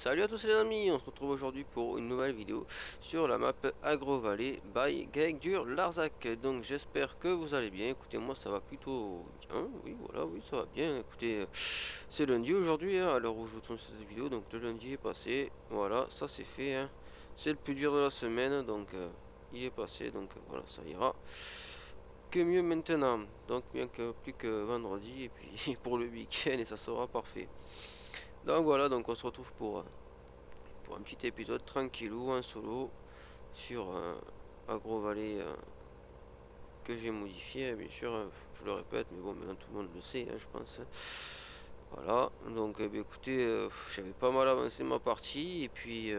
Salut à tous les amis, on se retrouve aujourd'hui pour une nouvelle vidéo sur la map Agro Valley by Gaegdur Larzac. Donc j'espère que vous allez bien. Écoutez, moi ça va plutôt bien. Oui, voilà, oui, ça va bien. Écoutez, c'est lundi aujourd'hui, hein, à l'heure où je tourne cette vidéo. Donc le lundi est passé. Voilà, ça c'est fait, hein. C'est le plus dur de la semaine, donc il est passé. Donc voilà, ça ira que mieux maintenant. Donc bien que plus que vendredi et puis pour le week-end et ça sera parfait. Donc voilà, donc on se retrouve pour un petit épisode tranquillou en solo sur Agro Valley que j'ai modifié, bien sûr, je le répète, mais bon, maintenant tout le monde le sait, hein, je pense. Voilà, donc écoutez, j'avais pas mal avancé ma partie et puis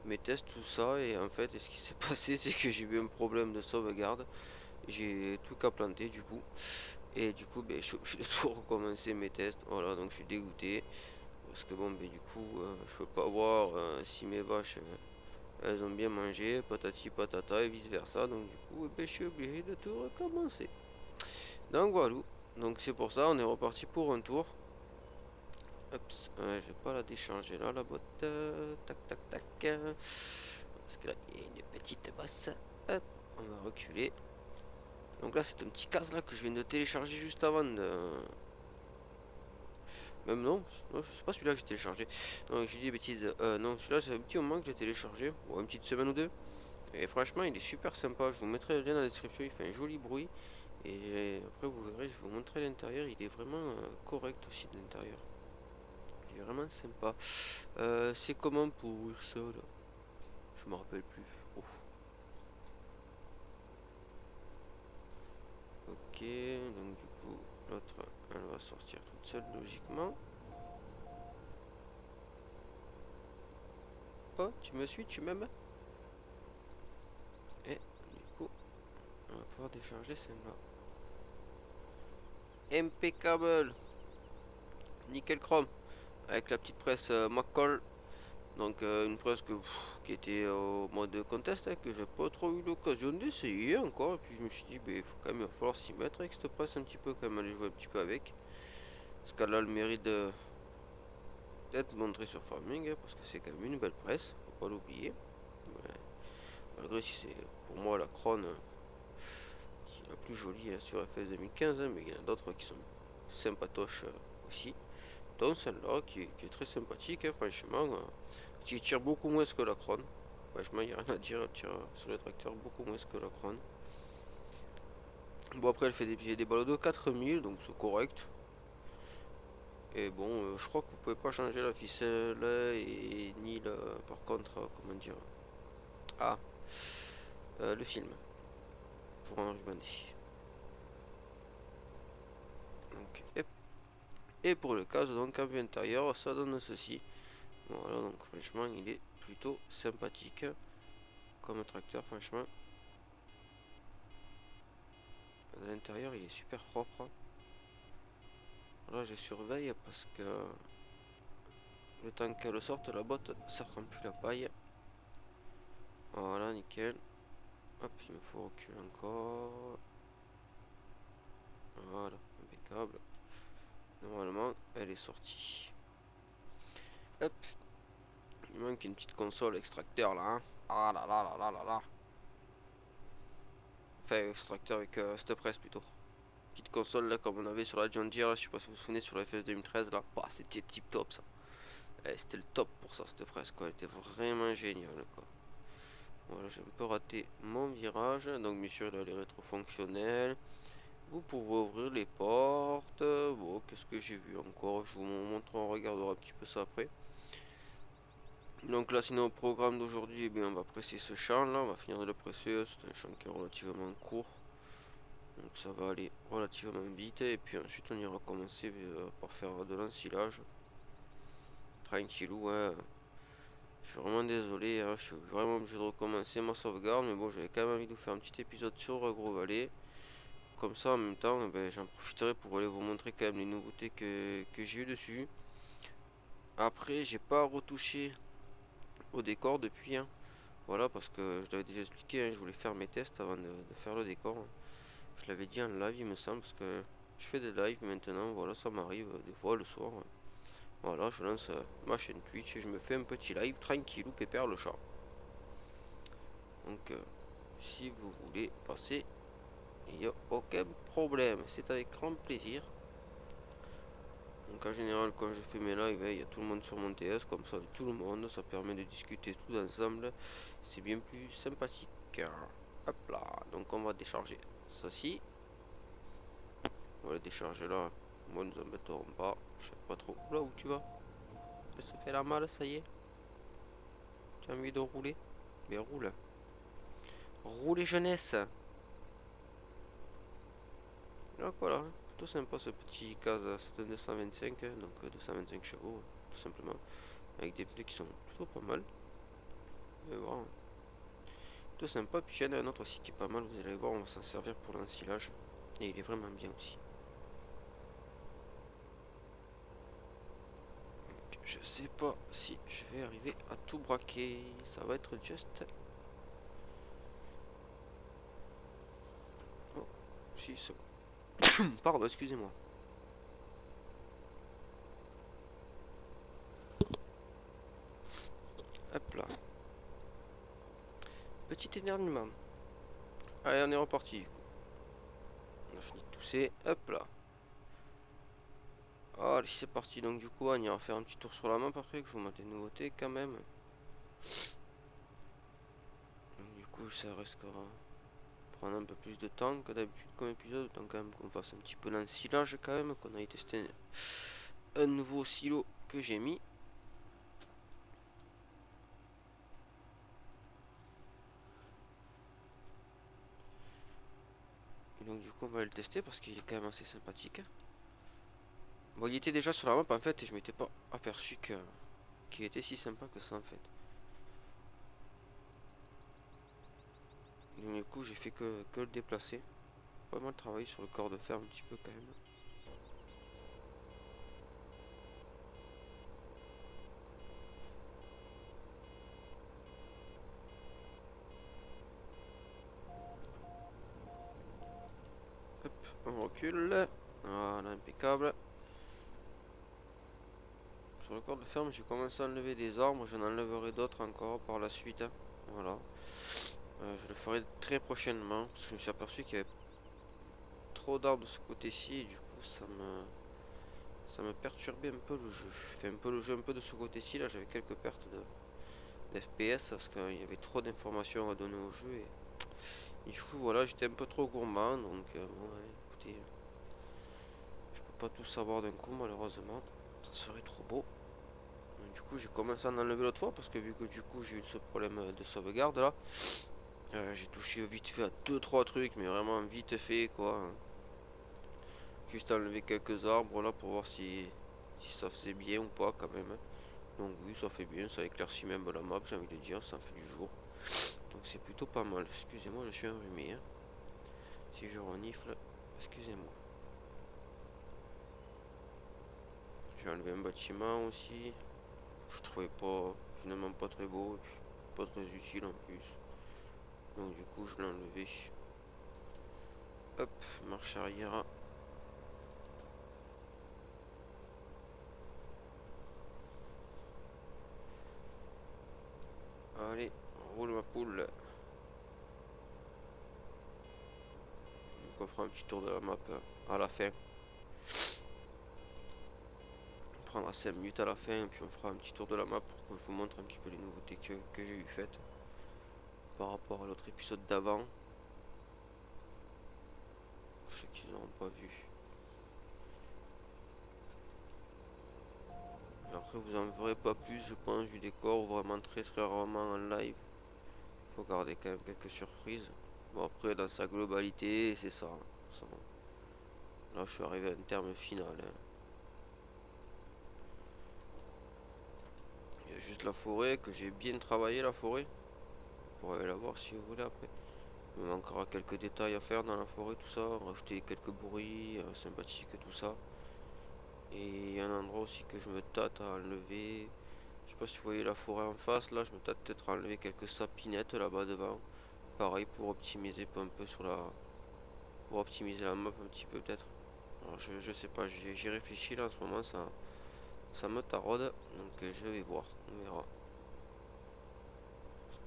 mes tests, tout ça, et en fait, ce qui s'est passé, c'est que j'ai eu un problème de sauvegarde. J'ai tout qu'à planter du coup, et du coup, je suis obligé de tout recommencer mes tests. Voilà, donc je suis dégoûté parce que bon, du coup, je peux pas voir si mes vaches. Elles ont bien mangé, patati patata et vice versa. Donc du coup, je suis obligé de tout recommencer. Donc voilà. Donc c'est pour ça, on est reparti pour un tour. Hop, je vais pas la décharger là, la boîte. Tac, tac, tac. Parce que là, il y a une petite bosse. Hop, on va reculer. Donc là, c'est un petit casse là que je viens de télécharger juste avant de... Même non, non, je sais pas celui-là que j'ai téléchargé. Donc j'ai dit des bêtises. Non, celui-là, c'est un petit moment que j'ai téléchargé. Bon, une petite semaine ou deux. Et franchement, il est super sympa. Je vous mettrai le lien dans la description. Il fait un joli bruit. Et après, vous verrez, je vais vous montrer l'intérieur. Il est vraiment correct aussi de l'intérieur. Il est vraiment sympa. C'est comment pour ouvrir ça là? Je me rappelle plus. Oh. Ok, donc du coup, l'autre, elle va sortir toute seule logiquement. Oh, tu me suis, tu m'aimes? Et du coup, on va pouvoir décharger celle-là. Impeccable! Nickel chrome! Avec la petite presse McCall. Donc une presse qui était au mode contest, hein, que j'ai pas trop eu l'occasion d'essayer encore. Et puis je me suis dit, il faut quand même, il va falloir s'y mettre avec cette presse un petit peu, quand même aller jouer un petit peu avec. Parce qu'elle a le mérite d'être montrée sur Farming, hein, parce que c'est quand même une belle presse, faut pas l'oublier. Malgré si c'est pour moi la Krone qui est la plus jolie, hein, sur FS 2015, hein, mais il y en a d'autres qui sont sympatoches aussi. Dont celle-là qui est très sympathique, hein, franchement. Qui tire beaucoup moins que la Krone. Franchement, il n'y a rien à dire, elle tire sur le tracteur beaucoup moins que la Krone. Bon, après, elle fait des ballots de 4000, donc c'est correct. Et bon, je crois que vous pouvez pas changer la ficelle et ni le. Par contre, comment dire. Ah, le film pour un rubané. Donc, et pour le casque, donc en vue intérieure, ça donne ceci. Voilà, donc franchement, il est plutôt sympathique comme tracteur, franchement. À l'intérieur, il est super propre. Là, je surveille parce que le temps qu'elle sorte, la boîte, ça prend plus la paille. Voilà, nickel. Hop, il me faut reculer encore. Voilà, impeccable. Normalement, elle est sortie. Hop, il manque une petite console extracteur là. Hein. Ah là là là là là là. Enfin, extracteur avec cette presse plutôt. Petite console là, comme on avait sur la John Deere, là, je sais pas si vous vous souvenez, sur la FS 2013 là. Bah, c'était tip top ça. C'était le top pour ça, cette presse quoi. Elle était vraiment géniale quoi. Voilà, j'ai un peu raté mon virage. Donc, bien sûr, il a les rétrofonctionnels. Vous pouvez ouvrir les portes. Bon, qu'est-ce que j'ai vu encore? Je vous montre, on regardera un petit peu ça après. Donc là, sinon, au programme d'aujourd'hui, eh bien, on va presser ce champ là. On va finir de le presser. C'est un champ qui est relativement court. Donc ça va aller relativement vite. Et puis ensuite, on ira commencer par faire de l'ensilage. Tranquillou, ouais. Je suis vraiment désolé, hein, je suis vraiment obligé de recommencer ma sauvegarde, mais bon, j'avais quand même envie de vous faire un petit épisode sur Gros Valley. Comme ça, en même temps, j'en profiterai pour aller vous montrer quand même les nouveautés que j'ai eu dessus. Après, j'ai pas retouché au décor depuis, hein. Voilà, parce que je l'avais déjà expliqué, hein, je voulais faire mes tests avant de faire le décor. Je l'avais dit en live, il me semble, parce que je fais des lives maintenant, voilà, ça m'arrive des fois le soir. Voilà, je lance ma chaîne Twitch et je me fais un petit live tranquillou, pépère le chat. Donc, si vous voulez passer, il n'y a aucun problème, c'est avec grand plaisir. Donc en général quand je fais mes lives, il y a tout le monde sur mon TS, comme ça avec tout le monde, ça permet de discuter tous ensemble, c'est bien plus sympathique. Hop là, donc on va décharger ceci, on va le décharger là, moi nous embêterons pas, je sais pas trop. Là où tu vas, ça se fait la malle, ça y est, tu as envie de rouler, mais roule, roule jeunesse. Donc voilà, tout sympa ce petit case, c'est un 225, donc 225 chevaux, tout simplement, avec des pneus qui sont plutôt pas mal. Et voilà. Tout sympa, puis j'en ai un autre aussi qui est pas mal, vous allez voir, on va s'en servir pour l'ensilage. Et il est vraiment bien aussi. Donc, je sais pas si je vais arriver à tout braquer. Ça va être juste... Oh, si, c'est bon. Pardon, excusez-moi. Hop là. Petit énervement. Allez, on est reparti. On a fini de tousser. Hop là. Allez, c'est parti. Donc du coup, on ira faire un petit tour sur la map après, que je vous mette des nouveautés quand même. Donc du coup, ça restera prendre un peu plus de temps que d'habitude comme épisode, tant quand même qu'on fasse un petit peu d'ensilage quand même, qu'on aille tester un nouveau silo que j'ai mis. Et donc du coup on va le tester parce qu'il est quand même assez sympathique. Bon, il était déjà sur la map en fait et je m'étais pas aperçu qu'il était si sympa que ça en fait. Et donc du coup j'ai fait que le déplacer. Pas mal travaillé sur le corps de fer un petit peu quand même. Hop, on recule. Voilà, impeccable. Sur le corps de ferme, j'ai commencé à enlever des arbres, j'en enlèverai d'autres encore par la suite. Voilà. Je le ferai très prochainement, parce que je me suis aperçu qu'il y avait trop d'arbres de ce côté-ci, et du coup ça me perturbait un peu le jeu. Je fais un peu le jeu un peu de ce côté-ci, là j'avais quelques pertes d'FPS, parce qu'il y avait trop d'informations à donner au jeu, et du coup voilà, j'étais un peu trop gourmand, donc bon, ouais, écoutez, je peux pas tout savoir d'un coup malheureusement, ça serait trop beau. Du coup j'ai commencé à en enlever l'autre fois, parce que vu que du coup j'ai eu ce problème de sauvegarde là, j'ai touché vite fait à deux trois trucs, mais vraiment vite fait quoi. Juste enlever quelques arbres là pour voir si ça faisait bien ou pas quand même. Donc oui, ça fait bien, ça éclaircit même la map, j'ai envie de dire, ça fait du jour. Donc c'est plutôt pas mal. Excusez-moi, je suis enrhumé, hein. Si je renifle, excusez-moi. J'ai enlevé un bâtiment aussi. Je trouvais pas, finalement pas très beau, et puis pas très utile en plus. Donc du coup, je l'ai enlevé. Hop, marche arrière. Allez, roule ma poule. Donc on fera un petit tour de la map à la fin. On prendra 5 minutes à la fin et puis on fera un petit tour de la map pour que je vous montre un petit peu les nouveautés que j'ai eu faites par rapport à l'autre épisode d'avant. Pour ceux qui n'auront pas vu. Et après vous en verrez pas plus je pense du décor, vraiment très très rarement en live. Faut garder quand même quelques surprises. Bon après dans sa globalité c'est ça. Là je suis arrivé à un terme final, hein. Il y a juste la forêt que j'ai bien travaillé, la forêt. Vous pourrez la voir si vous voulez après. Il me manquera quelques détails à faire dans la forêt, tout ça. Rajouter quelques bruits sympathiques et tout ça. Et il y a un endroit aussi que je me tâte à enlever. Je sais pas si vous voyez la forêt en face, là je me tâte peut-être à enlever quelques sapinettes là-bas devant. Pareil pour optimiser un peu sur la... Pour optimiser la map un petit peu peut-être. Alors je sais pas, j'y réfléchis là en ce moment, ça me taraude, donc je vais voir, on verra.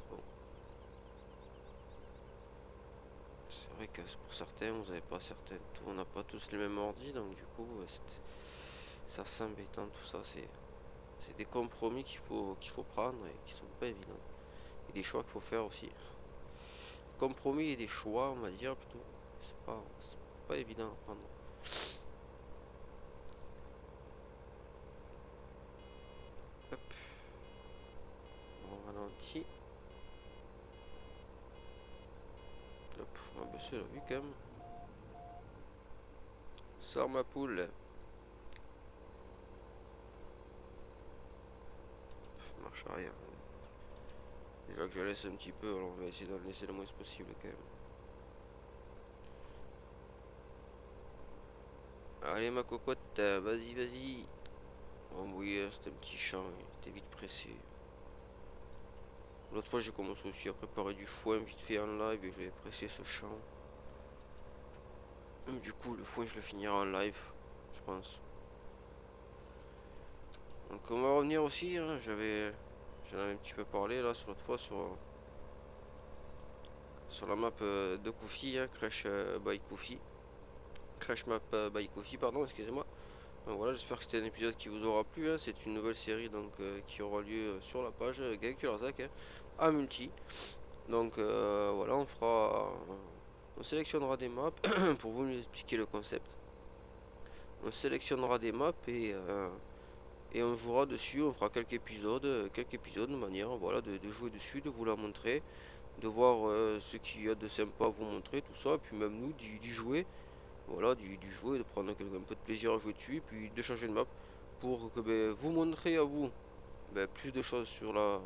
Bon, c'est vrai que pour certains, vous avez pas certains, on n'a pas tous les mêmes ordi, donc du coup, ça c'est embêtant, tout ça, c'est des compromis qu'il faut prendre et qui sont pas évidents. Et des choix qu'il faut faire aussi. Compromis et des choix, on va dire plutôt. C'est pas évident à prendre. Hop, on ralentit. Hop, on va baisser la vue quand même. Sors ma poule. Marche arrière. Déjà que je laisse un petit peu, alors on va essayer d'en laisser le moins possible quand même. Allez ma cocotte, vas-y, vas-y. Oh oui, c'était un petit champ, il était vite pressé. L'autre fois j'ai commencé aussi à préparer du foin vite fait en live et j'avais pressé ce champ. Du coup le foin je le finirai en live, je pense. Donc on va revenir aussi, hein, j'en avais un petit peu parlé là sur l'autre fois sur la map de Koufi, hein, Crash by Koufi. Crash Map by Koufi, pardon, excusez-moi. Donc voilà, j'espère que c'était un épisode qui vous aura plu, hein. C'est une nouvelle série donc qui aura lieu sur la page Gaël Larzac, hein, à multi. Donc voilà, on sélectionnera des maps pour vous expliquer le concept. On sélectionnera des maps et on jouera dessus, on fera quelques épisodes de manière voilà, de jouer dessus, de vous la montrer, de voir ce qu'il y a de sympa à vous montrer, tout ça, et puis même nous d'y jouer, voilà, d'y jouer, de prendre un peu de plaisir à jouer dessus, et puis de changer de map pour que vous montrer à vous plus de choses sur la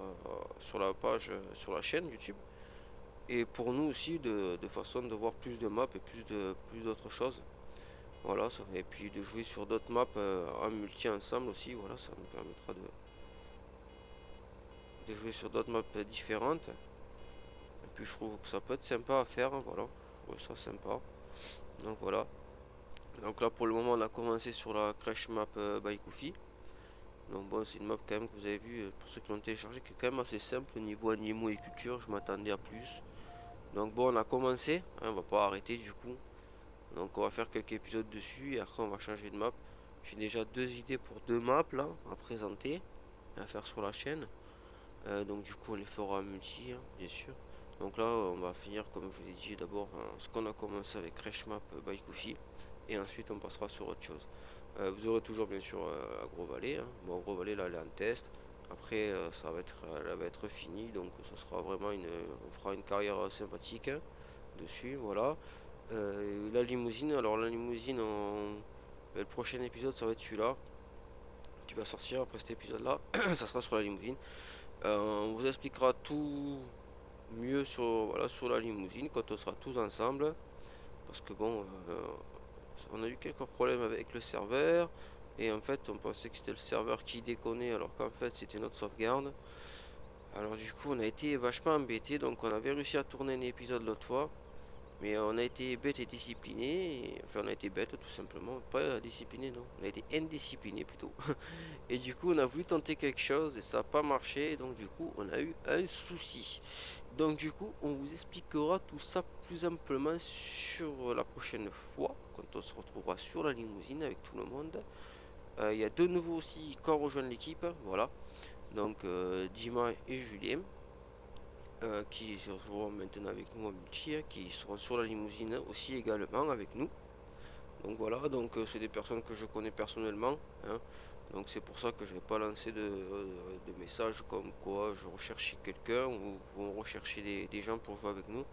page, sur la chaîne YouTube, et pour nous aussi de façon de voir plus de maps et plus d'autres choses. Voilà, ça, et puis de jouer sur d'autres maps en multi ensemble aussi, voilà, ça nous permettra de jouer sur d'autres maps différentes. Et puis je trouve que ça peut être sympa à faire, hein, voilà, je trouve ça sympa. Donc voilà. Donc là pour le moment on a commencé sur la Crash Map by Kofi. Donc bon c'est une map quand même que vous avez vu pour ceux qui l'ont téléchargé qui est quand même assez simple au niveau animaux et culture, je m'attendais à plus. Donc bon on a commencé, hein, on va pas arrêter du coup. Donc on va faire quelques épisodes dessus et après on va changer de map. J'ai déjà deux idées pour deux maps là à présenter, à faire sur la chaîne. Donc du coup on les fera en multi, hein, bien sûr. Donc là on va finir comme je vous ai dit d'abord ce qu'on a commencé avec Crash Map by Kofi. Et ensuite on passera sur autre chose. Vous aurez toujours bien sûr Agro Valley, hein. Bon Agro Valley là elle est en test. Après elle va être finie. Donc ce sera vraiment on fera une carrière sympathique, hein, dessus. Voilà. La limousine, alors la limousine le prochain épisode ça va être celui-là qui va sortir après cet épisode là. Ça sera sur la limousine. On vous expliquera tout mieux voilà, sur la limousine quand on sera tous ensemble. Parce que bon, on a eu quelques problèmes avec le serveur. Et en fait, on pensait que c'était le serveur qui déconnait alors qu'en fait c'était notre sauvegarde. Alors du coup, on a été vachement embêtés. Donc on avait réussi à tourner un épisode l'autre fois. Mais on a été bête et discipliné. Enfin, on a été bête tout simplement. Pas discipliné, non. On a été indiscipliné plutôt. Et du coup, on a voulu tenter quelque chose et ça n'a pas marché. Donc, du coup, on a eu un souci. Donc, du coup, on vous expliquera tout ça plus amplement sur la prochaine fois, quand on se retrouvera sur la limousine avec tout le monde. Il y a deux nouveaux aussi qui ont rejoint l'équipe. Voilà. Donc, Dima et Julien. Qui seront maintenant avec nous en multi, hein, qui seront sur la limousine aussi également avec nous. Donc voilà, donc c'est des personnes que je connais personnellement, hein. Donc c'est pour ça que je vais pas lancer de messages comme quoi je recherchais quelqu'un ou vont rechercher des gens pour jouer avec nous.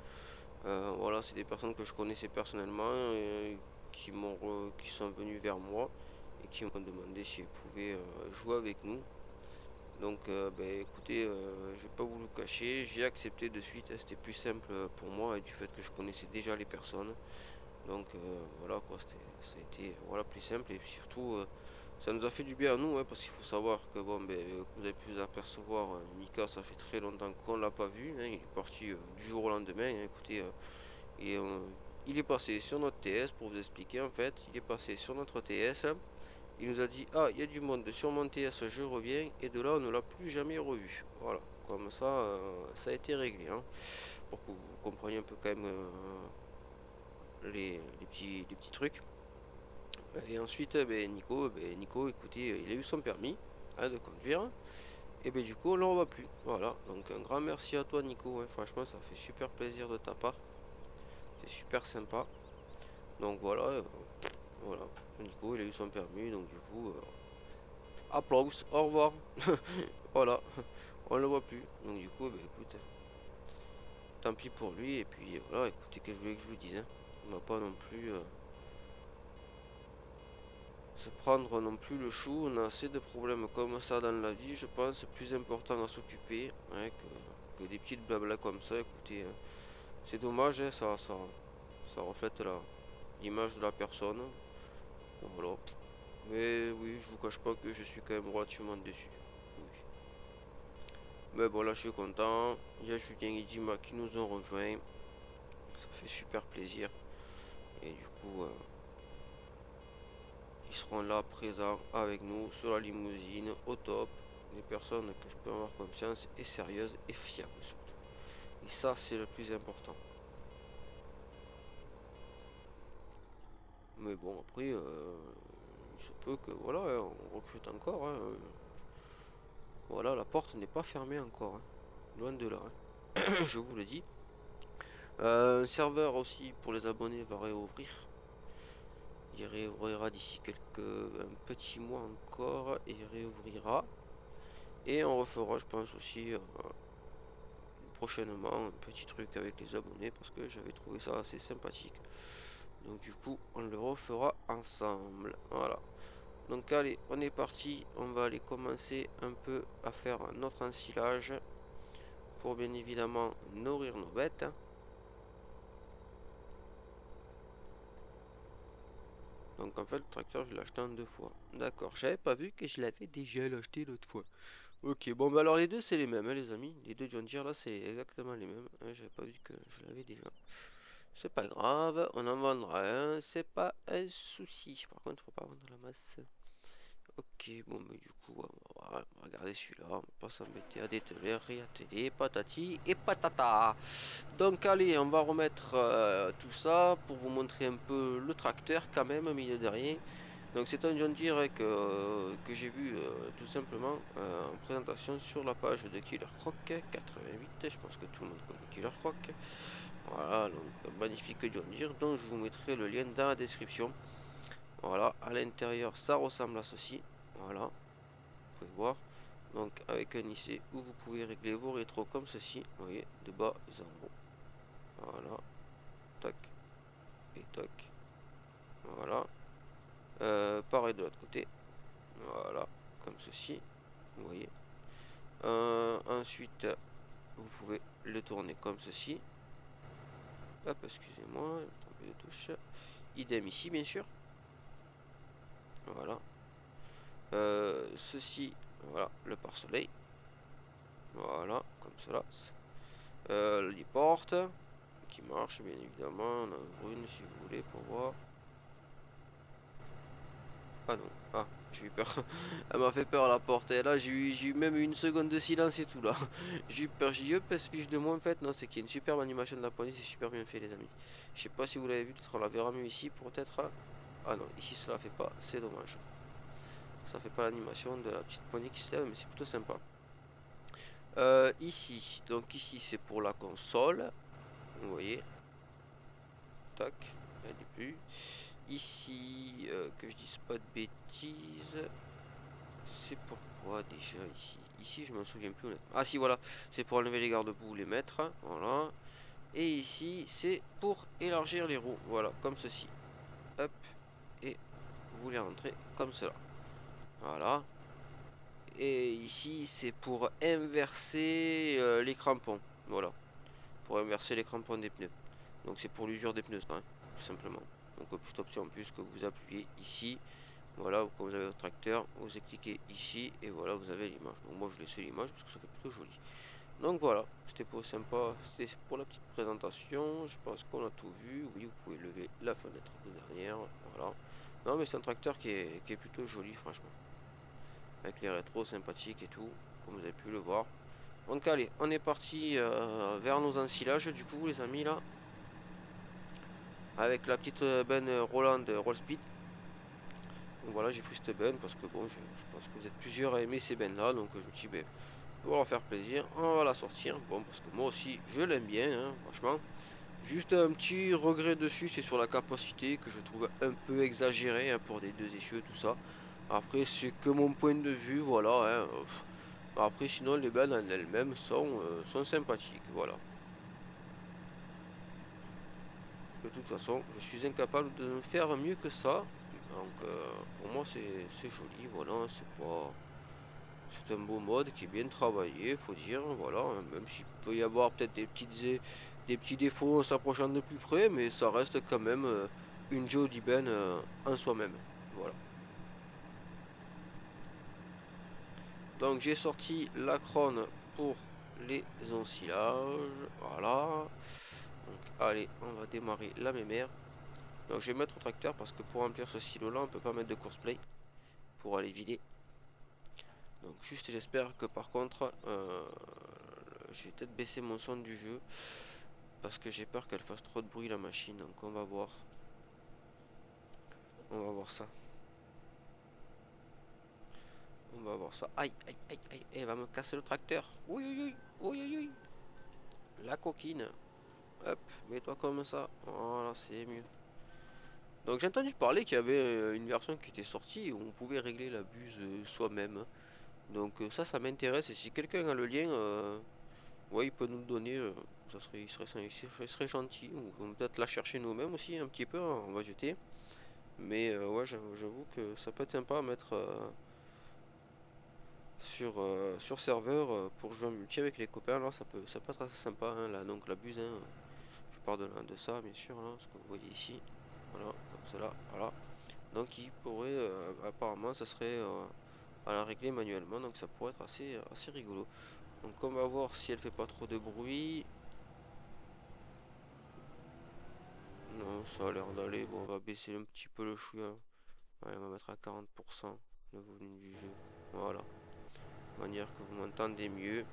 Voilà, c'est des personnes que je connaissais personnellement qui sont venus vers moi et qui m'ont demandé si elles pouvaient jouer avec nous. Donc écoutez, je vais pas vous le cacher, j'ai accepté de suite, hein, c'était plus simple pour moi et du fait que je connaissais déjà les personnes. Donc voilà quoi, ça a été voilà, plus simple et puis surtout ça nous a fait du bien à nous, hein, parce qu'il faut savoir que bon vous avez pu vous apercevoir, Mika ça fait très longtemps qu'on l'a pas vu, hein, il est parti du jour au lendemain, hein. Écoutez, il est, euh, il est passé sur notre TS pour vous expliquer en fait, il est passé sur notre TS Il nous a dit, ah, il y a du monde sur mon TS, je reviens. Et de là, on ne l'a plus jamais revu. Voilà, comme ça, ça a été réglé. Hein, pour que vous compreniez un peu quand même les petits trucs. Et ensuite, Nico, écoutez, il a eu son permis hein, de conduire. Et ben du coup, on ne le revoit plus. Voilà, donc un grand merci à toi, Nico. Hein. Franchement, ça fait super plaisir de ta part. C'est super sympa. Donc voilà, voilà. Nico, il a eu son permis, donc du coup, applause, au revoir. Voilà, on le voit plus. Donc du coup, écoute, tant pis pour lui. Et puis voilà, écoutez, que je voulais que je vous dise. Hein. On va pas non plus se prendre non plus le chou. On a assez de problèmes comme ça dans la vie, je pense. C'est plus important à s'occuper hein, que des petites blabla comme ça. Écoutez, c'est dommage, hein, ça reflète l'image de la personne. Voilà. Mais oui, je vous cache pas que je suis quand même relativement déçu. Oui. Mais bon, là, je suis content. Il y a Julien et Dima qui nous ont rejoints. Ça fait super plaisir. Et du coup, ils seront là, présents avec nous, sur la limousine, au top. Des personnes que je peux avoir confiance et sérieuses et fiables surtout. Et ça, c'est le plus important. Mais bon, après, il se peut que, voilà, hein, on recrute encore. Hein. Voilà, la porte n'est pas fermée encore. Hein. Loin de là. Hein. Je vous le dis. Un serveur aussi pour les abonnés va réouvrir. Il réouvrira d'ici un petit mois encore et il réouvrira. Et on refera, je pense aussi prochainement un petit truc avec les abonnés parce que j'avais trouvé ça assez sympathique. Donc du coup, on le refera ensemble. Voilà. Donc allez, on est parti. On va aller commencer un peu à faire notre ensilage pour bien évidemment nourrir nos bêtes. Donc en fait, le tracteur, je l'ai acheté en deux fois. D'accord, j'avais pas vu que je l'avais déjà acheté l'autre fois. Ok, bon bah alors les deux c'est les mêmes hein, les amis. Les deux John Deere là c'est exactement les mêmes. Hein, j'avais pas vu que je l'avais déjà. C'est pas grave, on en vendra un, c'est pas un souci. Par contre, faut pas vendre la masse. Ok, bon mais du coup, on va regarder celui-là. On va pas s'embêter à dételer, à télé, patati et patata. Donc allez, on va remettre tout ça pour vous montrer un peu le tracteur quand même, milieu de rien. Donc c'est un John Deere que j'ai vu tout simplement en présentation sur la page de Killer Croc 88. Je pense que tout le monde connaît Killer Croc. Voilà, donc un magnifique John Deere dont je vous mettrai le lien dans la description. Voilà, à l'intérieur ça ressemble à ceci. Voilà, vous pouvez voir. Donc avec un IC où vous pouvez régler vos rétros comme ceci. Vous voyez, de bas en haut. Voilà, tac et tac. Voilà. Pareil de l'autre côté. Voilà, comme ceci. Vous voyez. Ensuite, vous pouvez le tourner comme ceci. Hop, excusez-moi, de touche. Idem ici, bien sûr. Voilà. Ceci, voilà, le pare-soleil. Voilà, comme cela. Les portes qui marchent, bien évidemment. On en ouvre une si vous voulez pour voir. Ah non, ah, j'ai eu peur. Elle m'a fait peur la porte. Et là, j'ai eu même une seconde de silence et tout là. J'ai eu peur, j'ai eu fiche de moi en fait. Non, c'est qu'il y a une superbe animation de la poignée, c'est super bien fait, les amis. Je sais pas si vous l'avez vu, peut-être on la verra mieux ici, peut-être. Ah non, ici cela fait pas, c'est dommage. Ça fait pas l'animation de la petite poignée qui se lève, mais c'est plutôt sympa. Ici, donc ici c'est pour la console. Vous voyez, tac, elle n'est plus. Ici, que je dise pas de bêtises. C'est pourquoi déjà ici? Ici, je m'en souviens plus honnêtement. Ah si, voilà, c'est pour enlever les garde-boue, les mettre. Voilà. Et ici, c'est pour élargir les roues. Voilà, comme ceci. Hop. Et vous les rentrez comme cela. Voilà. Et ici, c'est pour inverser les crampons. Voilà. Pour inverser les crampons des pneus. Donc c'est pour l'usure des pneus, ça, hein, tout simplement. Donc petite option en plus que vous appuyez ici. Voilà, quand vous avez votre tracteur, vous cliquez ici et voilà, vous avez l'image. Donc moi je laisse l'image parce que ça fait plutôt joli. Donc voilà, c'était pour sympa, c'était pour la petite présentation. Je pense qu'on a tout vu. Oui, vous pouvez lever la fenêtre de derrière. Voilà, Non, mais c'est un tracteur qui est plutôt joli, franchement. Avec les rétros sympathiques et tout, comme vous avez pu le voir. Donc allez, on est parti vers nos ensilages du coup les amis là. Avec la petite benne Roland Roll Speed. Donc voilà, j'ai pris cette benne parce que bon, je pense que vous êtes plusieurs à aimer ces bennes là. Donc je me dis, ben, pour leur faire plaisir, on va la sortir. Bon, parce que moi aussi, je l'aime bien, hein, franchement. Juste un petit regret dessus, c'est sur la capacité que je trouve un peu exagérée hein, pour des deux essieux, tout ça. Après, c'est que mon point de vue, voilà. Hein, après, sinon, les bennes en elles-mêmes sont sympathiques, voilà. De toute façon, je suis incapable de faire mieux que ça. Donc, pour moi, c'est joli, voilà. C'est un beau mode qui est bien travaillé, faut dire, voilà. Hein, même s'il peut y avoir peut-être des petits défauts en s'approchant de plus près, mais ça reste quand même une Jody Ben en soi-même. Voilà. Donc, j'ai sorti la crône pour les ensilages. Voilà. Donc, allez, on va démarrer la mémère. Donc je vais mettre au tracteur parce que pour remplir ce silo là on peut pas mettre de course play pour aller vider. Donc juste j'espère que par contre je vais peut-être baisser mon son du jeu parce que j'ai peur qu'elle fasse trop de bruit la machine. Donc on va voir. On va voir ça. On va voir ça. Aïe aïe aïe aïe. Elle va me casser le tracteur. Oui oui oui. Oui oui oui. La coquine. Hop, mets-toi comme ça. Voilà, c'est mieux. Donc j'ai entendu parler qu'il y avait une version qui était sortie où on pouvait régler la buse soi-même. Donc ça m'intéresse et si quelqu'un a le lien, ouais, il peut nous le donner, ça serait, il serait gentil. Ou on peut peut-être la chercher nous-mêmes aussi un petit peu, hein, on va jeter. Mais ouais, j'avoue que ça peut être sympa à mettre sur serveur pour jouer en multi avec les copains. Alors ça peut être assez sympa, hein, là, donc la buse, hein, je parle de ça bien sûr, là, ce que vous voyez ici. Voilà, comme cela, voilà. Donc il pourrait, apparemment, ça serait à la régler manuellement, donc ça pourrait être assez rigolo. Donc on va voir si elle fait pas trop de bruit. Non, ça a l'air d'aller. Bon, on va baisser un petit peu le chouïa. Allez, on va mettre à 40% le volume du jeu. Voilà. De manière que vous m'entendez mieux.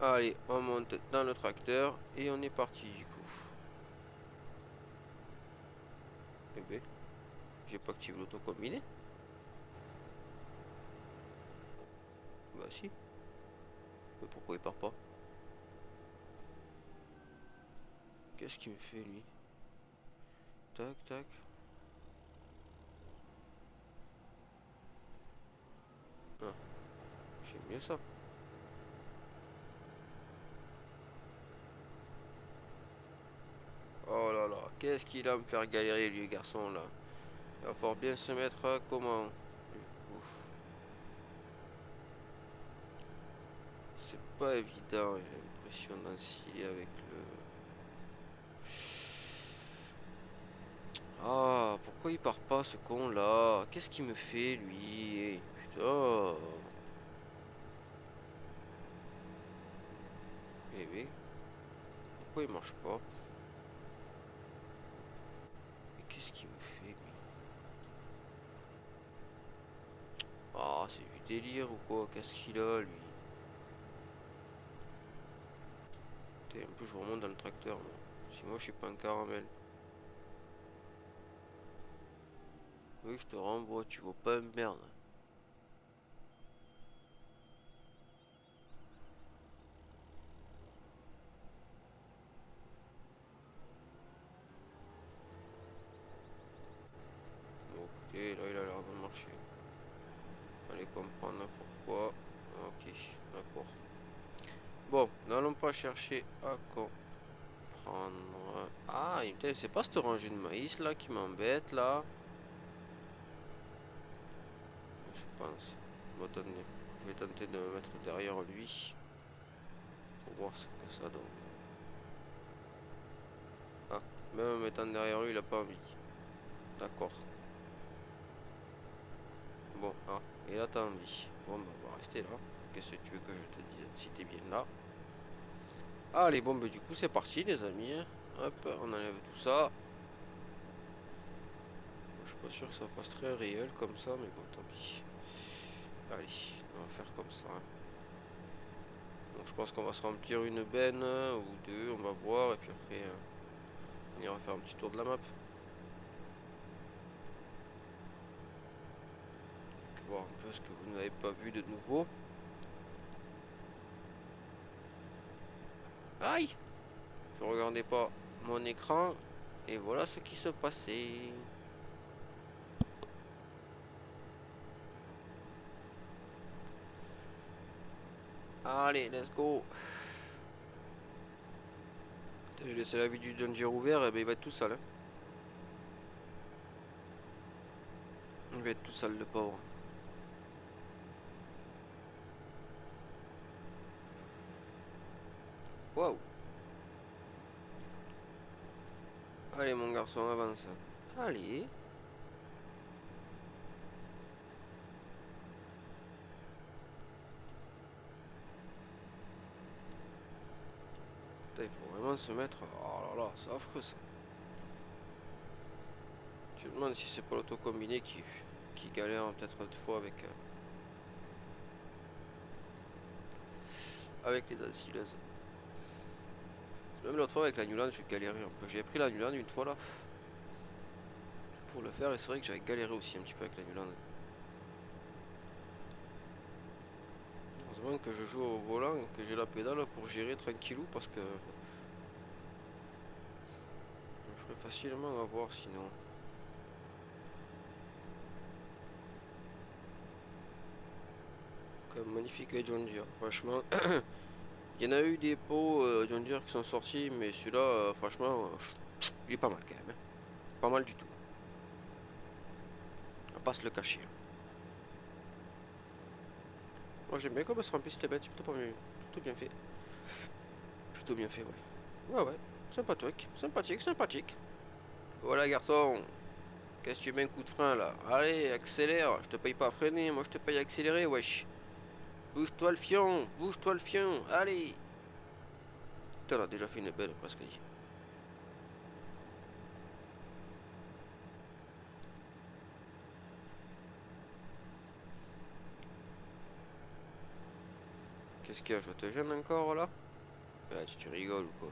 Allez, on monte dans le tracteur et on est parti du coup. Eh ben, j'ai pas activé l'autocombiné. Bah si. Mais pourquoi il part pas? Qu'est-ce qu'il me fait lui? Tac, tac. Ah, j'aime mieux ça. Oh là là, qu'est-ce qu'il va me faire galérer lui, garçon là. Il va falloir bien se mettre à comment? Ouf, c'est pas évident, j'ai l'impression d'ensiler avec le. Ah, pourquoi il part pas ce con là? Qu'est-ce qu'il me fait lui? Putain. Eh oui, pourquoi il marche pas? Mais qu'est-ce qu'il me fait lui? Ah, c'est du délire ou quoi? Qu'est-ce qu'il a lui? T'es un peu, je remonte dans le tracteur moi. Si moi je suis pas un caramel. Oui, je te renvoie, tu vaux pas une merde. Bon, écoutez, là il a l'air de marcher. Allez comprendre pourquoi. Ok, d'accord. Bon, n'allons pas chercher à comprendre. Ah, c'est pas cette rangée de maïs là qui m'embête là. Je pense. Bon, attendez. Je vais tenter de me mettre derrière lui. Pour voir ce que ça donne. Ah, même en mettant derrière lui, il a pas envie. D'accord. Bon, ah, et là t'as envie. Bon, bah, on va rester là. Qu'est-ce que tu veux que je te dise si t'es bien là? Allez, bon, bah, du coup, c'est parti, les amis. Hop, on enlève tout ça. Je suis pas sûr que ça fasse très réel comme ça, mais bon, tant pis. Allez, on va faire comme ça, hein. Donc je pense qu'on va se remplir une benne ou deux, on va voir, et puis après on ira faire un petit tour de la map. Donc, voir un peu ce que vous n'avez pas vu de nouveau. Aïe! Je regardais pas mon écran, et voilà ce qui se passait. Allez, let's go! J'ai laissé la vie du Danger ouvert, et ben il va être tout seul, hein. Il va être tout seul, le pauvre. Waouh! Allez, mon garçon, avance. Allez. Putain, il faut vraiment se mettre. Oh là là, c'est affreux ça. Je me demande si c'est pas l'auto-combiné qui galère peut-être des fois avec les ancilleuses. Même l'autre fois avec la Newland, j'ai galéré un peu. J'ai pris la Newland une fois là pour le faire et c'est vrai que j'avais galéré aussi un petit peu avec la Newland. Heureusement que je joue au volant, que j'ai la pédale pour gérer tranquillou parce que je me ferais facilement avoir sinon. Comme magnifique John Deere. Franchement, il y en a eu des pots John Deere qui sont sortis, mais celui-là, franchement, il est pas mal quand même, hein. Pas mal du tout. On va pas se le cacher. Moi j'aime bien comment se remplissent les bêtes, c'est plutôt pas mieux. Plutôt bien fait. Plutôt bien fait, ouais. Ouais, ouais. Sympathique, sympathique, sympathique. Voilà, garçon. Qu'est-ce que tu mets un coup de frein là? Allez, accélère. Je te paye pas à freiner, moi je te paye à accélérer, wesh. Bouge-toi le fion, bouge-toi le fion. Allez. Putain, on a déjà fait une belle presque dit. Qu'est-ce qu'il y a? Je te gêne encore là? Ah, tu rigoles ou quoi?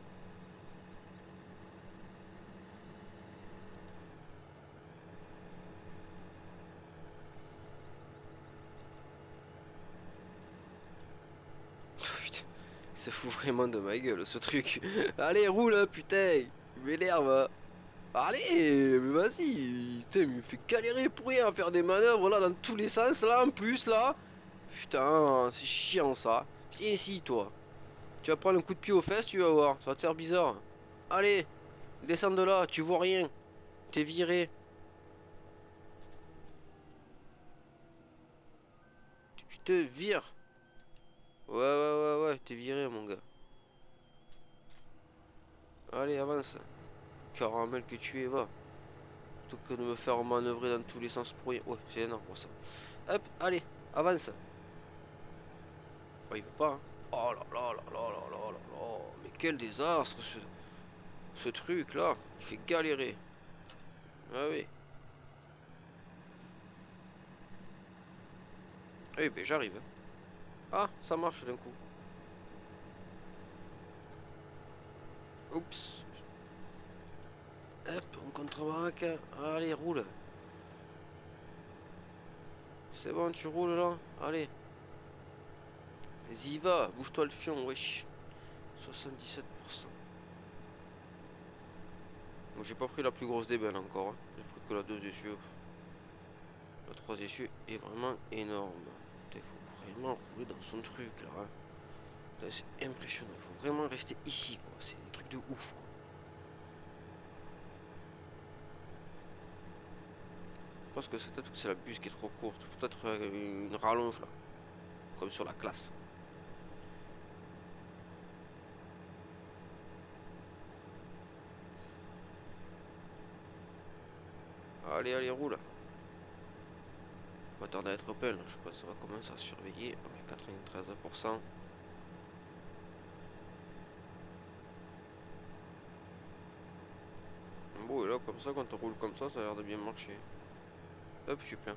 Putain, il se fout vraiment de ma gueule ce truc. Allez, roule, putain. Il m'énerve, hein. Allez, mais vas-y. Putain, il me fait galérer pour rien à faire des manœuvres là dans tous les sens là en plus là. Putain, c'est chiant ça. Viens ici, toi. Tu vas prendre un coup de pied aux fesses, tu vas voir. Ça va te faire bizarre. Allez, descends de là, tu vois rien. T'es viré. Je te vire. Ouais, ouais, ouais, ouais, t'es viré, mon gars. Allez, avance. Caramel que tu es, va. Plutôt que de me faire manœuvrer dans tous les sens pour rien. Ouais, c'est énorme ça. Hop, allez, avance. Oh, il veut pas, hein. Oh là là là là là là là là. Mais quel désastre ce truc là. Il fait galérer. Ah oui. Ah oui, ben j'arrive. Ah, ça marche d'un coup. Oups. Hop, on contre-braque. Allez, roule. C'est bon, tu roules là. Allez. Vas-y, va. Bouge-toi le fion, wesh. 77%. Donc j'ai pas pris la plus grosse d'ébène encore, hein. J'ai pris que la 2 essieux. La 3 essieux est vraiment énorme. Il faut vraiment rouler dans son truc là, hein. C'est impressionnant. Il faut vraiment rester ici, quoi. C'est un truc de ouf, quoi. Je pense que c'est peut-être que c'est la buse qui est trop courte. Faut peut-être une rallonge là. Comme sur la classe. Allez, allez, roule. On va tarder à être plein là. Je pense que ça va commencer à surveiller. Ouais, 93%. Bon, et là, comme ça, quand on roule comme ça a l'air de bien marcher. Hop, je suis plein.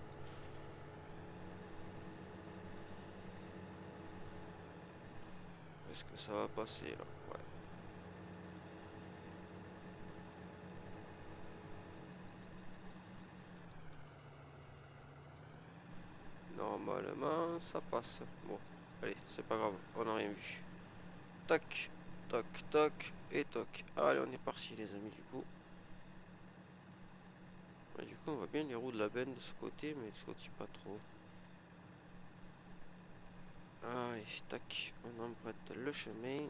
Est-ce que ça va passer là? Ouais. Normalement, ça passe. Bon, allez, c'est pas grave, on n'a rien vu. Tac, tac, tac, et toc. Allez, on est parti les amis du coup. Et du coup, on voit bien les roues de la benne de ce côté, mais de ce côté pas trop. Allez, tac, on emprunte le chemin.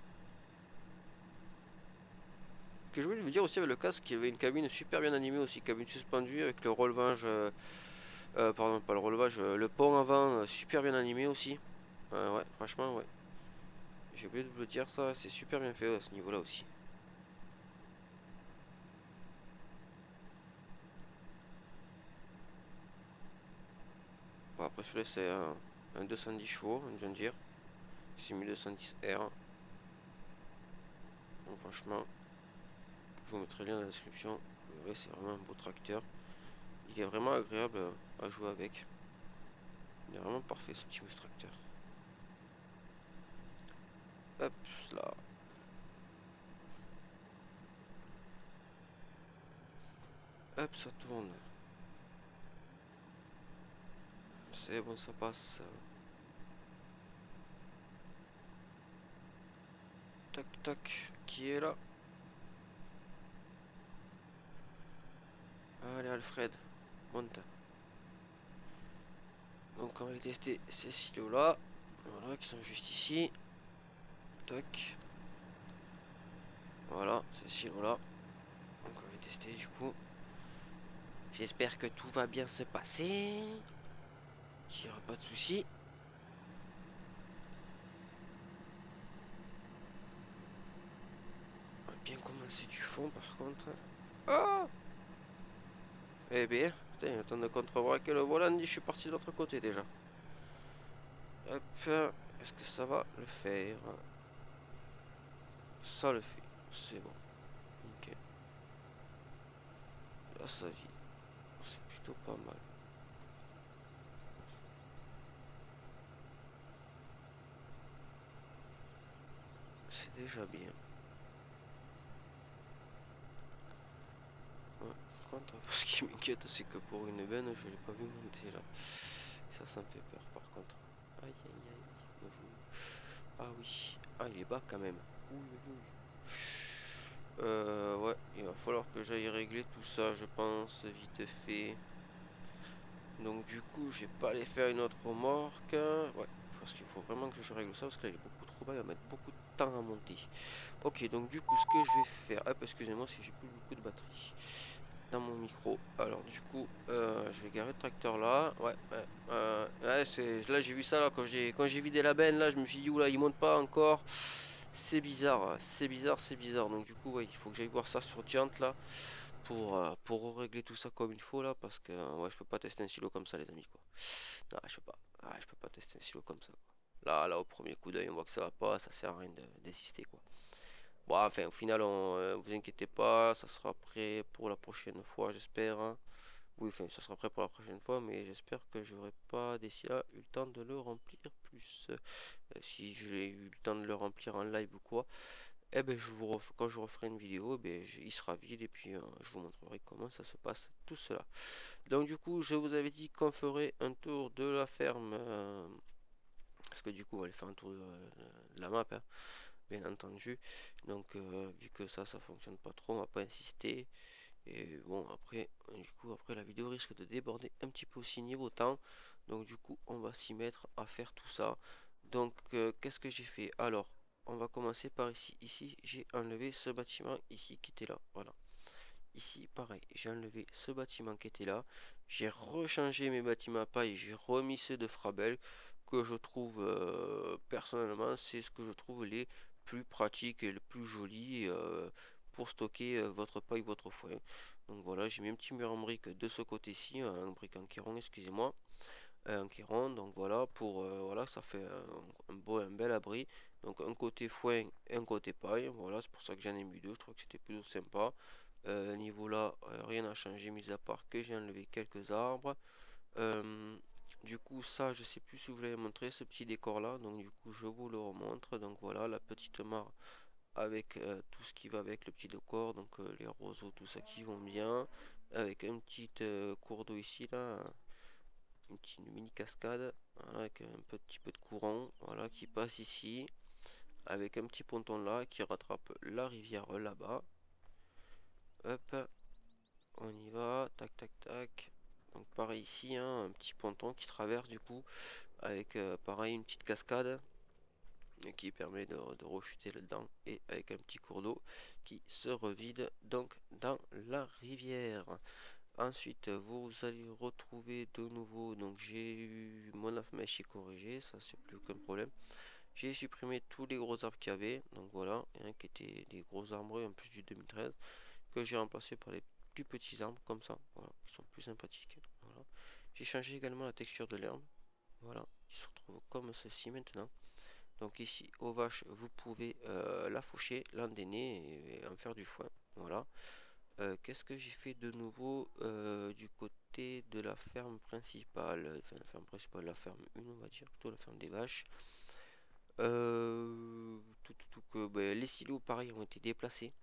Ce que je voulais vous dire aussi avec le casque, il y avait une cabine super bien animée aussi, cabine suspendue avec le relevage, pardon, pas le relevage, le pont avant, super bien animé aussi. Ouais, franchement, ouais. J'ai oublié de vous le dire ça, c'est super bien fait à ce niveau-là aussi. Bon, après celui-là c'est un 210 chevaux, un John Deere, 6210R. Donc franchement, je vous mettrai le lien dans la description. Ouais, c'est vraiment un beau tracteur. Il est vraiment agréable à jouer avec. Il est vraiment parfait ce petit tracteur. Hop là. Hop, ça tourne. C'est bon, ça passe. Tac, tac. Qui est là? Allez, Alfred. Monte. Donc, on va aller tester ces silos-là. Voilà, qui sont juste ici. Tac. Voilà, ces silos-là. Donc, on va les tester du coup. J'espère que tout va bien se passer. Qu'il n'y aura pas de soucis. On va bien commencer du fond par contre. Oh! Eh bien, putain, il attend de contrebraquer le volant, dit je suis parti de l'autre côté déjà. Hop, est-ce que ça va le faire? Ça le fait, c'est bon. Nickel. Là, ça vide. C'est plutôt pas mal. C'est déjà bien. Ouais. Par contre, ce qui m'inquiète, c'est que pour une benne, je l'ai pas vu monter là. Ça me fait peur par contre. Aïe aïe aïe. Ah oui. Ah, il est bas quand même. Ouh, ouh, ouh. Ouais, il va falloir que j'aille régler tout ça, je pense, vite fait. Donc du coup, je vais pas aller faire une autre remorque. Ouais, parce qu'il faut vraiment que je règle ça, parce qu'il est beaucoup trop bas, il va mettre beaucoup de temps à monter. Ok, donc du coup, ce que je vais faire... Hop, excusez-moi si j'ai plus beaucoup de batterie dans mon micro. Alors du coup, je vais garer le tracteur là. Ouais, ouais, ouais, là j'ai vu ça là quand j'ai vidé la benne là, je me suis dit oula, il monte pas encore. C'est bizarre, c'est bizarre, c'est bizarre. Donc du coup, ouais, il faut que j'aille voir ça sur Giant là pour régler tout ça comme il faut là, parce que ouais, je peux pas tester un silo comme ça, les amis quoi. Non, je peux pas. Ah, je peux pas tester un silo comme ça quoi. Là, au premier coup d'œil, on voit que ça va pas, ça sert à rien d'insister quoi. Bon, enfin, au final, vous inquiétez pas, ça sera prêt pour la prochaine fois, j'espère, hein. Oui, enfin, ça sera prêt pour la prochaine fois, mais j'espère que j'aurai pas d'ici là eu le temps de le remplir plus. Si j'ai eu le temps de le remplir en live ou quoi, eh ben, quand je referai une vidéo, eh ben, il sera vide et puis je vous montrerai comment ça se passe tout cela. Donc, du coup, je vous avais dit qu'on ferait un tour de la ferme, parce que du coup, on va aller faire un tour de la map, hein, bien entendu. Donc, vu que ça fonctionne pas trop, on va pas insister. Et bon, après, du coup, après la vidéo risque de déborder un petit peu aussi niveau temps. Donc, du coup, on va s'y mettre à faire tout ça. Donc, qu'est-ce que j'ai fait? Alors, on va commencer par ici. Ici, j'ai enlevé ce bâtiment ici qui était là. Voilà. Ici, pareil, j'ai enlevé ce bâtiment qui était là. J'ai rechangé mes bâtiments à paille. J'ai remis ceux de Frabel que je trouve, personnellement, c'est ce que je trouve les plus pratiques et le plus joli pour stocker votre paille, votre foin. Donc voilà, j'ai mis un petit mur en brique de ce côté-ci, un brique en kéron, excusez-moi, un kéron. Donc voilà, pour voilà, ça fait un bel abri. Donc un côté foin et un côté paille. Voilà, c'est pour ça que j'en ai mis deux. Je trouve que c'était plutôt sympa. Niveau là, rien n'a changé, mis à part que j'ai enlevé quelques arbres. Du coup, ça, je sais plus si je vous l'avais montré, ce petit décor là. Donc, du coup, je vous le remontre. Donc, voilà, la petite mare avec tout ce qui va avec le petit décor. Donc, les roseaux, tout ça qui vont bien. Avec un petit cours d'eau ici, là. Une petite mini cascade. Voilà, avec un petit peu de courant. Voilà, qui passe ici. Avec un petit ponton là qui rattrape la rivière là-bas. Hop, on y va. Tac, tac, tac. Donc, pareil ici, hein, un petit ponton qui traverse du coup. Avec pareil une petite cascade qui permet de rechuter là-dedans et avec un petit cours d'eau qui se revide donc dans la rivière. Ensuite vous allez retrouver de nouveau, donc j'ai eu mon mèche corrigé, ça c'est plus aucun problème. J'ai supprimé tous les gros arbres qu'il y avait, donc voilà, hein, qui étaient des gros arbres en plus du 2013 que j'ai remplacé par les plus petits arbres comme ça, voilà, qui sont plus sympathiques. Voilà. J'ai changé également la texture de l'herbe, voilà, qui se retrouve comme ceci maintenant. Donc ici, aux vaches, vous pouvez la faucher, l'endainer et en faire du foin. Voilà. Qu'est-ce que j'ai fait de nouveau du côté de la ferme principale? Enfin, la ferme principale, la ferme 1, on va dire, plutôt la ferme des vaches. Que ben, les silos, pareil, ont été déplacés.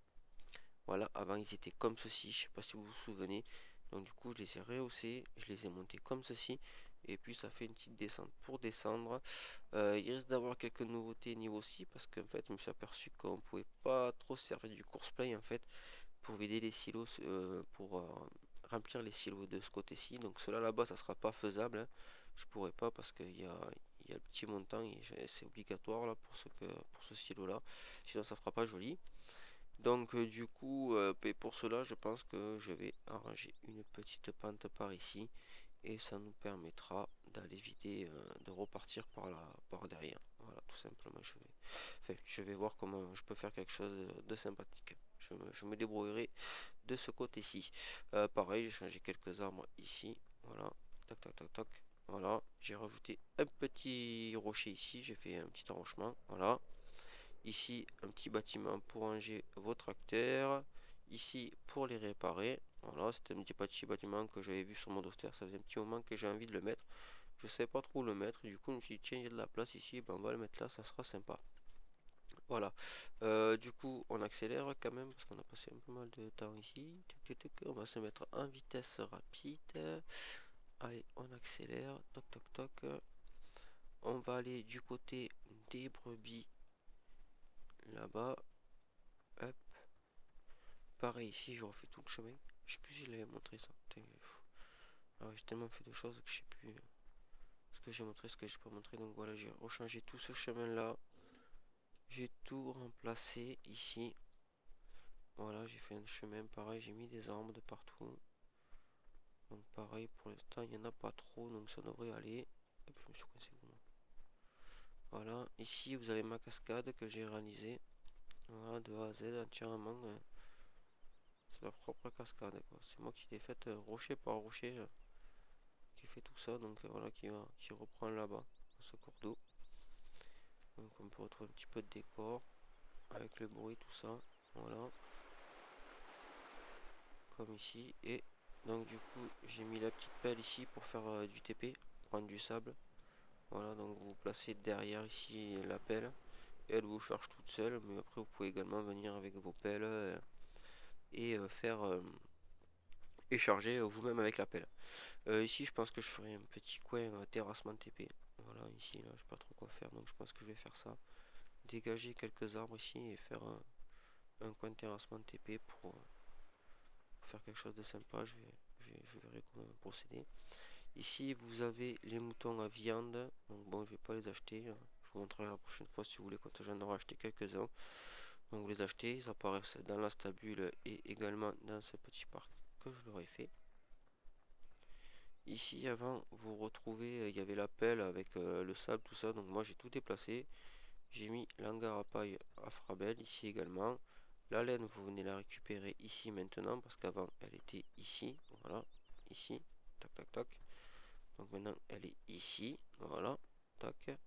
Voilà, avant ils étaient comme ceci, je sais pas si vous vous souvenez. Donc du coup, je les ai rehaussés, je les ai montés comme ceci. Et puis ça fait une petite descente pour descendre. Il risque d'avoir quelques nouveautés niveau ci parce qu'en fait je me suis aperçu qu'on pouvait pas trop se servir du course-play en fait pour vider les silos, pour remplir les silos de ce côté-ci. Donc cela là-bas ça sera pas faisable, hein. Je pourrais pas parce qu'il y a le petit montant et c'est obligatoire là pour ce silo là. Sinon ça fera pas joli. Donc du coup pour cela je pense que je vais arranger une petite pente par ici et ça nous permettra d'aller vider, de repartir par derrière. Voilà, tout simplement, je vais voir comment je peux faire quelque chose de sympathique. Je me débrouillerai de ce côté-ci. Pareil, j'ai changé quelques arbres ici. Voilà, tac, tac, tac, tac. Voilà, j'ai rajouté un petit rocher ici. J'ai fait un petit arrangement. Voilà. Ici, un petit bâtiment pour ranger vos tracteurs. Ici, pour les réparer. Voilà, c'était un petit bâtiment que j'avais vu sur mon doster. Ça faisait un petit moment que j'ai envie de le mettre. Je sais pas trop où le mettre. Du coup, je me suis dit, tiens, il y a de la place ici. Ben, on va le mettre là, ça sera sympa. Voilà. Du coup, on accélère quand même parce qu'on a passé un peu mal de temps ici. On va se mettre en vitesse rapide. Allez, on accélère. Toc, toc, toc. On va aller du côté des brebis là-bas. Hop. Pareil ici, je refais tout le chemin. Je sais plus si je l'avais montré ça. Ah ouais, j'ai tellement fait de choses que je sais plus ce que j'ai montré, ce que j'ai pas montré. Donc voilà, j'ai rechangé tout ce chemin là. J'ai tout remplacé ici. Voilà, j'ai fait un chemin pareil, j'ai mis des arbres de partout. Donc pareil, pour l'instant, il n'y en a pas trop, donc ça devrait aller. Hop, je me suis coincé. Voilà, ici vous avez ma cascade que j'ai réalisée. Voilà, de A à Z entièrement. C'est ma propre cascade, quoi. C'est moi qui l'ai faite rocher par rocher, qui fait tout ça. Donc voilà, qui reprend là-bas, ce cours d'eau. Donc on peut retrouver un petit peu de décor avec le bruit, tout ça. Voilà, comme ici. Et donc du coup, j'ai mis la petite pelle ici pour faire du TP, prendre du sable. Voilà, donc vous placez derrière ici la pelle. Et elle vous charge toute seule, mais après vous pouvez également venir avec vos pelles et faire et charger vous-même avec la pelle. Ici, je pense que je ferai un petit coin terrassement TP. Voilà, ici, là, je sais pas trop quoi faire, donc je pense que je vais faire ça. Dégager quelques arbres ici et faire un coin de terrassement TP pour faire quelque chose de sympa. Je verrai comment procéder. Ici, vous avez les moutons à viande. Donc bon, je vais pas les acheter, hein. Je vous montrerai la prochaine fois si vous voulez quand j'en aurai acheté quelques-uns. Donc vous les achetez, ils apparaissent dans la stabule et également dans ce petit parc que je leur ai fait. Ici avant vous retrouvez, il y avait la pelle avec le sable, tout ça. Donc moi j'ai tout déplacé. J'ai mis l'hangar à paille à Frabel ici également. La laine vous venez la récupérer ici maintenant parce qu'avant elle était ici. Voilà, ici. Tac tac tac. Donc maintenant elle est ici. Voilà. Tac.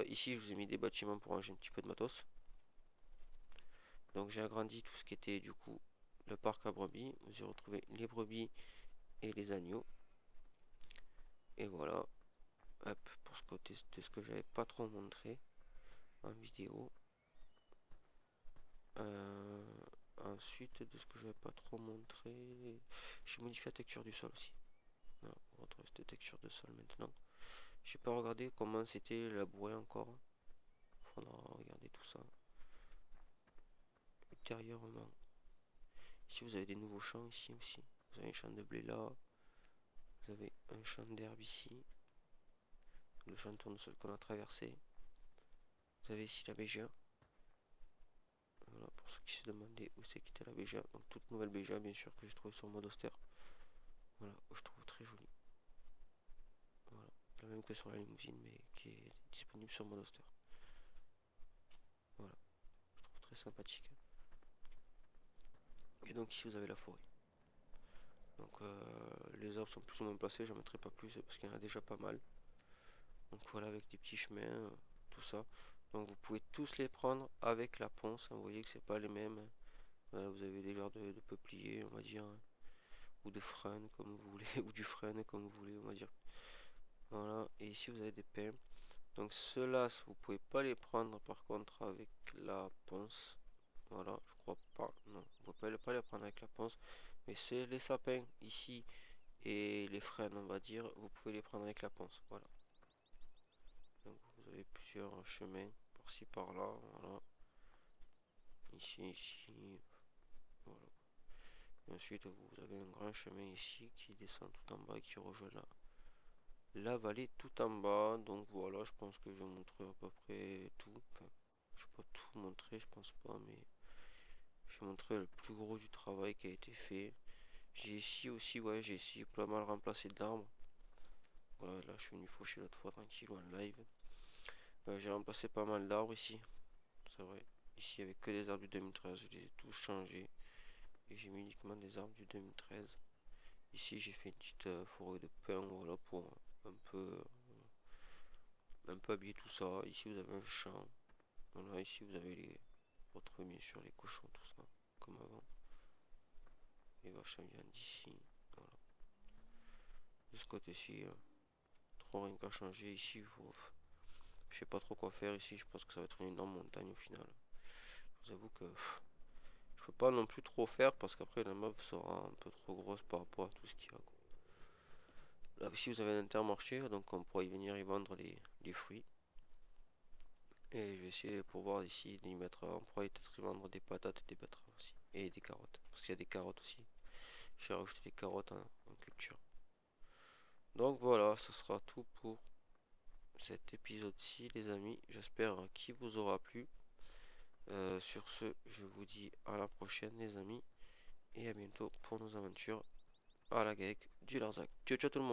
Ici je vous ai mis des bâtiments pour ranger un petit peu de matos. Donc j'ai agrandi tout ce qui était du coup le parc à brebis. Vous y retrouvez les brebis et les agneaux. Et voilà, hop, pour ce côté de ce que j'avais pas trop montré en vidéo. Ensuite, de ce que j'avais pas trop montré, j'ai modifié la texture du sol aussi. Voilà, on retrouve cette texture de sol maintenant. J'ai pas regardé comment c'était labouré encore. Faudra regarder tout ça ultérieurement. Ici vous avez des nouveaux champs ici aussi. Vous avez un champ de blé là. Vous avez un champ d'herbe ici. Le champ de tournesol qu'on a traversé. Vous avez ici la béja. Voilà, pour ceux qui se demandaient où c'est qu'était la béja. Donc toute nouvelle béja bien sûr que j'ai trouvé sur le mode austère. Voilà, je trouve très joli. Voilà, la même que sur la limousine mais qui est disponible sur mode austère. Voilà, je trouve très sympathique. Et donc ici vous avez la forêt. Donc les arbres sont plus ou moins placés, j'en mettrai pas plus parce qu'il y en a déjà pas mal. Donc voilà, avec des petits chemins, tout ça. Donc vous pouvez tous les prendre avec la ponce, hein. Vous voyez que c'est pas les mêmes. Voilà, vous avez des genres de peupliers, on va dire, hein, ou de frêne comme vous voulez, ou du frêne comme vous voulez, on va dire. Voilà, et ici vous avez des pins. Donc ceux-là, vous pouvez pas les prendre par contre avec la ponce. Voilà, je crois pas, non, vous pouvez pas les prendre avec la ponce. Mais c'est les sapins ici et les frênes, on va dire, vous pouvez les prendre avec la ponce. Voilà. Donc vous avez plusieurs chemins par-ci par-là, voilà. Ici, ici, voilà. Et ensuite vous avez un grand chemin ici qui descend tout en bas et qui rejoint la vallée tout en bas. Donc voilà, je pense que je montre à peu près tout. Enfin, je vais pas tout montrer, je pense pas, mais je vais montrer le plus gros du travail qui a été fait. J'ai ici aussi, ouais, j'ai ici pas mal remplacé de l'arbre. Voilà, là je suis venu faucher l'autre fois tranquille en live. J'ai remplacé pas mal d'arbres ici, c'est vrai. Ici il n'y avait que des arbres du 2013, je les ai tous changés. Et j'ai mis uniquement des arbres du 2013. Ici j'ai fait une petite forêt de pins, voilà, pour un peu habiller tout ça. Ici vous avez un champ. Voilà, ici vous avez les autres, bien sûr, les cochons, tout ça, comme avant. Les vaches viennent d'ici. Voilà. De ce côté-ci, trop rien qu'à changer. Ici, je sais pas trop quoi faire ici. Je pense que ça va être une énorme montagne au final. Je vous avoue que je peux pas non plus trop faire parce qu'après la map sera un peu trop grosse par rapport à tout ce qu'il y a, quoi. Là ici vous avez un intermarché, donc on pourra y venir y vendre les fruits. Et je vais essayer pour voir ici d'y mettre. On pourra peut-être y vendre des patates et des betteraves aussi. Et des carottes. Parce qu'il y a des carottes aussi. J'ai rajouté des carottes en culture. Donc voilà, ce sera tout pour cet épisode-ci, les amis. J'espère qu'il vous aura plu. Sur ce, je vous dis à la prochaine, les amis. Et à bientôt pour nos aventures à la GAEC du Larzac. Ciao, ciao tout le monde.